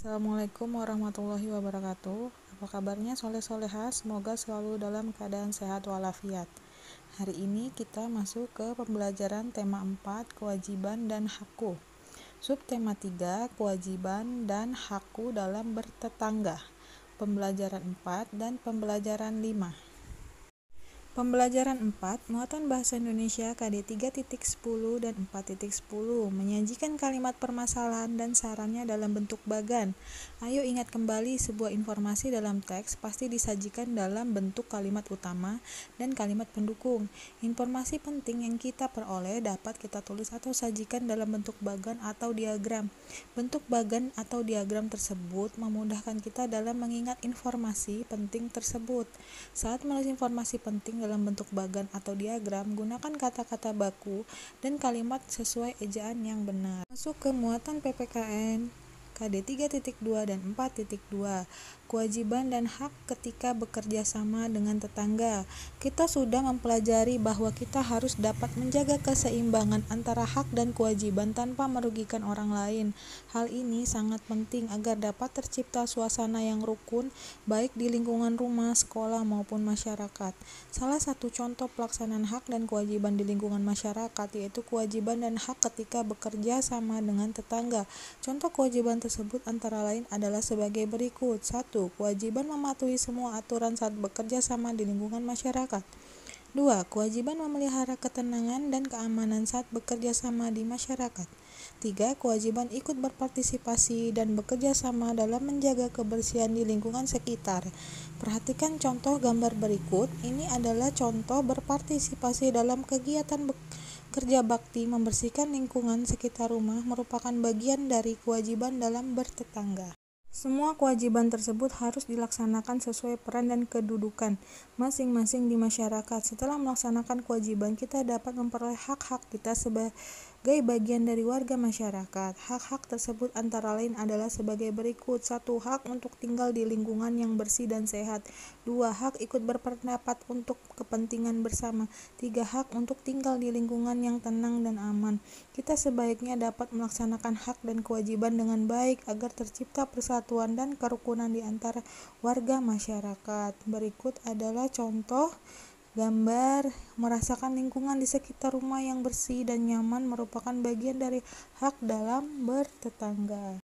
Assalamualaikum warahmatullahi wabarakatuh. Apa kabarnya soleh-soleha? Semoga selalu dalam keadaan sehat walafiat. Hari ini kita masuk ke pembelajaran tema 4, kewajiban dan hakku. Subtema 3, kewajiban dan hakku dalam bertetangga. Pembelajaran 4 dan pembelajaran 5. Pembelajaran 4, muatan bahasa Indonesia KD 3.10 dan 4.10, menyajikan kalimat permasalahan dan sarannya dalam bentuk bagan. Ayo ingat kembali, sebuah informasi dalam teks pasti disajikan dalam bentuk kalimat utama dan kalimat pendukung. Informasi penting yang kita peroleh dapat kita tulis atau sajikan dalam bentuk bagan atau diagram. Bentuk bagan atau diagram tersebut memudahkan kita dalam mengingat informasi penting tersebut. Saat menulis informasi penting dalam bentuk bagan atau diagram, gunakan kata-kata baku dan kalimat sesuai ejaan yang benar. Masuk ke muatan PPKN KD 3.2 dan 4.2, kewajiban dan hak ketika bekerja sama dengan tetangga. Kita sudah mempelajari bahwa kita harus dapat menjaga keseimbangan antara hak dan kewajiban tanpa merugikan orang lain. Hal ini sangat penting agar dapat tercipta suasana yang rukun, baik di lingkungan rumah, sekolah, maupun masyarakat. Salah satu contoh pelaksanaan hak dan kewajiban di lingkungan masyarakat yaitu kewajiban dan hak ketika bekerja sama dengan tetangga. Contoh kewajiban tersebut antara lain adalah sebagai berikut. 1. Kewajiban mematuhi semua aturan saat bekerja sama di lingkungan masyarakat. 2. Kewajiban memelihara ketenangan dan keamanan saat bekerja sama di masyarakat. 3. Kewajiban ikut berpartisipasi dan bekerja sama dalam menjaga kebersihan di lingkungan sekitar. Perhatikan contoh gambar berikut. Ini adalah contoh berpartisipasi dalam kegiatan kerja bakti membersihkan lingkungan sekitar rumah merupakan bagian dari kewajiban dalam bertetangga. Semua kewajiban tersebut harus dilaksanakan sesuai peran dan kedudukan masing-masing di masyarakat. Setelah melaksanakan kewajiban, kita dapat memperoleh hak-hak kita sebagai bagian dari warga masyarakat. Hak-hak tersebut antara lain adalah sebagai berikut. 1. Hak untuk tinggal di lingkungan yang bersih dan sehat. 2. Hak ikut berpendapat untuk kepentingan bersama. 3. Hak untuk tinggal di lingkungan yang tenang dan aman. Kita sebaiknya dapat melaksanakan hak dan kewajiban dengan baik agar tercipta persatuan dan kerukunan di antara warga masyarakat. Berikut adalah contoh gambar. Merasakan lingkungan di sekitar rumah yang bersih dan nyaman merupakan bagian dari hak dalam bertetangga.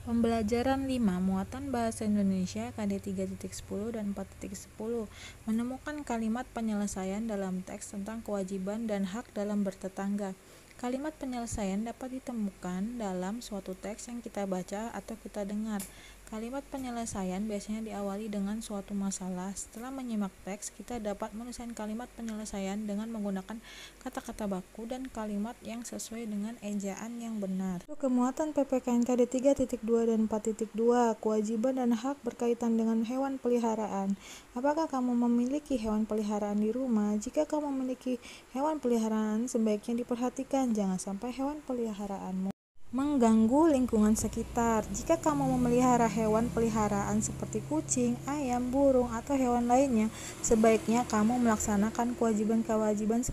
Pembelajaran 5, muatan bahasa Indonesia KD 3.10 dan 4.10, menemukan kalimat penyelesaian dalam teks tentang kewajiban dan hak dalam bertetangga. Kalimat penyelesaian dapat ditemukan dalam suatu teks yang kita baca atau kita dengar. Kalimat penyelesaian biasanya diawali dengan suatu masalah. Setelah menyimak teks, kita dapat menuliskan kalimat penyelesaian dengan menggunakan kata-kata baku dan kalimat yang sesuai dengan ejaan yang benar. Kemuatan PPKN KD 3.2 dan 4.2, kewajiban dan hak berkaitan dengan hewan peliharaan. Apakah kamu memiliki hewan peliharaan di rumah? Jika kamu memiliki hewan peliharaan, sebaiknya diperhatikan jangan sampai hewan peliharaanmu mengganggu lingkungan sekitar. Jika kamu memelihara hewan peliharaan seperti kucing, ayam, burung, atau hewan lainnya, sebaiknya kamu melaksanakan kewajiban-kewajiban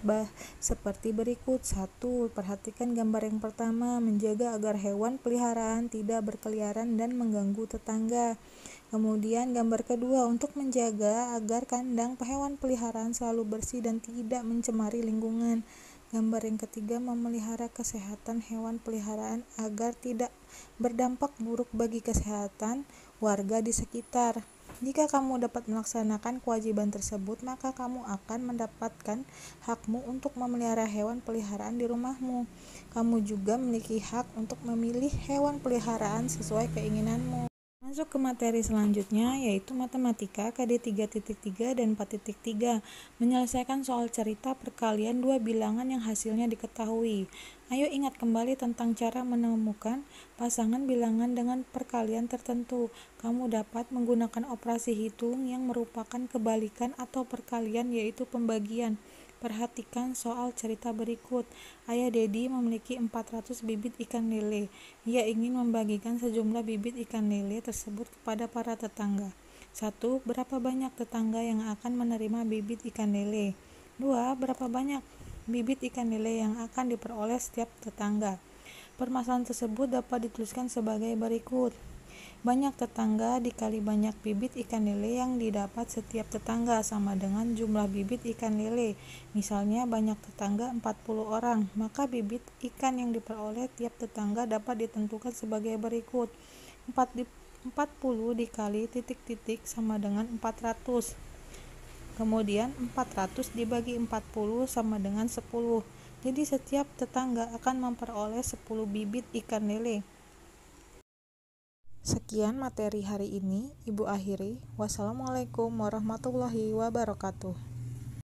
seperti berikut. 1. Perhatikan gambar yang pertama, menjaga agar hewan peliharaan tidak berkeliaran dan mengganggu tetangga. Kemudian gambar kedua, untuk menjaga agar kandang hewan peliharaan selalu bersih dan tidak mencemari lingkungan. Gambar yang ketiga, memelihara kesehatan hewan peliharaan agar tidak berdampak buruk bagi kesehatan warga di sekitar. Jika kamu dapat melaksanakan kewajiban tersebut, maka kamu akan mendapatkan hakmu untuk memelihara hewan peliharaan di rumahmu. Kamu juga memiliki hak untuk memilih hewan peliharaan sesuai keinginanmu. Masuk ke materi selanjutnya, yaitu matematika KD 3.3 dan 4.3, menyelesaikan soal cerita perkalian dua bilangan yang hasilnya diketahui. Ayo ingat kembali tentang cara menemukan pasangan bilangan dengan perkalian tertentu. Kamu dapat menggunakan operasi hitung yang merupakan kebalikan atau perkalian, yaitu pembagian. Perhatikan soal cerita berikut. Ayah Dedi memiliki 400 bibit ikan lele. Ia ingin membagikan sejumlah bibit ikan lele tersebut kepada para tetangga. 1. Berapa banyak tetangga yang akan menerima bibit ikan lele? 2. Berapa banyak bibit ikan lele yang akan diperoleh setiap tetangga? Permasalahan tersebut dapat dituliskan sebagai berikut. Banyak tetangga dikali banyak bibit ikan lele yang didapat setiap tetangga sama dengan jumlah bibit ikan lele. Misalnya banyak tetangga 40 orang, maka bibit ikan yang diperoleh tiap tetangga dapat ditentukan sebagai berikut. 40 dikali titik-titik sama dengan 400. Kemudian 400 dibagi 40 sama dengan 10. Jadi setiap tetangga akan memperoleh 10 bibit ikan lele. Sekian materi hari ini, Ibu akhiri. Wassalamualaikum warahmatullahi wabarakatuh.